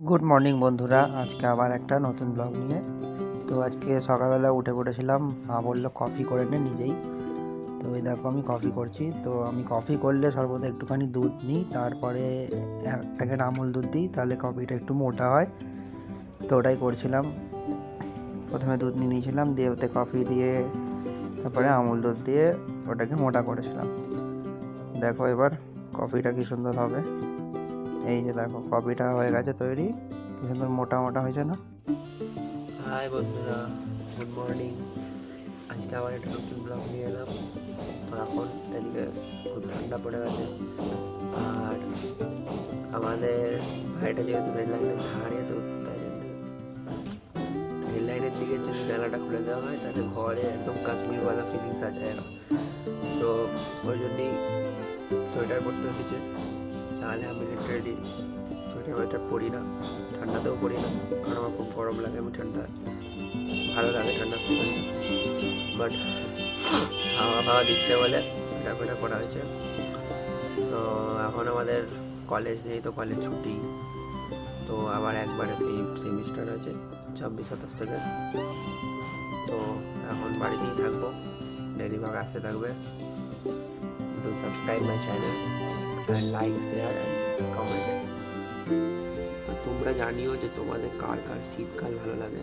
Good morning বন্ধুরা, আজকে আবার একটা নতুন ব্লগ নিয়ে। তো আজকে সকালবেলা উঠে পড়েছিলাম, মা বললো কফি করে নে নিজেই। তো এই দেখো আমি কফি করছি। তো আমি কফি করলে সর্বদা একটুখানি দুধ নিই, তারপরে এক প্যাকেট আমুল দুধ দিই, তাহলে কফিটা একটু মোটা হয়। তো ওটাই করছিলাম। প্রথমে দুধ নিয়ে নিয়েছিলাম, দিয়ে ওতে কফি দিয়ে তারপরে আমুল দুধ দিয়ে ওটাকে মোটা করেছিলাম। দেখো এবার কফিটা কি সুন্দর হবে। এই যে দেখো কফিটা হয়ে গেছে তৈরি, কি সুন্দর মোটা মোটা হয়েছে না? হাই বন্ধুরা, গুড মর্নিং। আজকে আবার একটা নতুন ব্লগ নিয়ে এলাম। তো এখন এদিকে খুব ঠান্ডা পড়ে গেছে, আর আমাদের বাড়িটা যেহেতু রেল লাইনের ধারে, তো তাই জন্য রেল লাইনের দিকে যদি জানালাটা খুলে দেওয়া হয় তাহলে ঘরে একদম কাশ্মীরওয়ালা ফিলিংস আছে। তো ওই জন্যই সোয়েটার পরতে হয়েছে, তাহলে আমি লিটারেলি সোয়েটার পরি না, ঠান্ডাতেও পরি না, কারণ আমার খুব গরম লাগে। আমি ঠান্ডা ভালো লাগে, ঠান্ডার সিজনটা, বাট হাওয়া দিচ্ছে বলে সোয়েটার করা হয়েছে। তো এখন আমাদের কলেজ নেই, তো কলেজ ছুটি। তো আবার একবারে সেই সেমিস্টার আছে 26-27 থেকে। তো এখন বাড়িতেই থাকবো, ডেলি ভাবে আসতে থাকবে। Do subscribe my channel and like, share and comment. তোমরা জানিও যে তোমাদের কার কার শীতকাল ভালো লাগে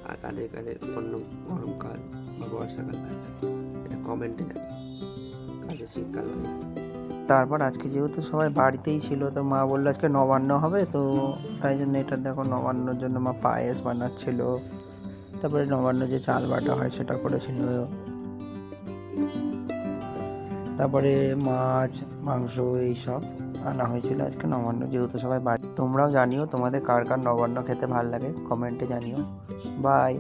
আর কাদের কাদের অন্য গরমকাল বা বর্ষাকাল ভালো লাগে, এটা কমেন্টে জানিও কাদের শীতকাল ভালো লাগে। তারপর আজকে যেহেতু সবাই বাড়িতেই ছিল, তো মা বললো আজকে নবান্ন হবে, তো তাই জন্য এটা দেখো নবান্নর জন্য মা পায়েস বানাচ্ছিল। তারপরে নবান্ন যে চাল বাটা হয় সেটা করেছিল। তারপরে মাছ মাংস এইসব আনা হয়েছিল আজকে নবান্ন, যেহেতু সবাই বাড়ি। তোমরাও জানিও তোমাদের কার কার নবান্ন খেতে ভালো লাগে, কমেন্টে জানিও। বাই।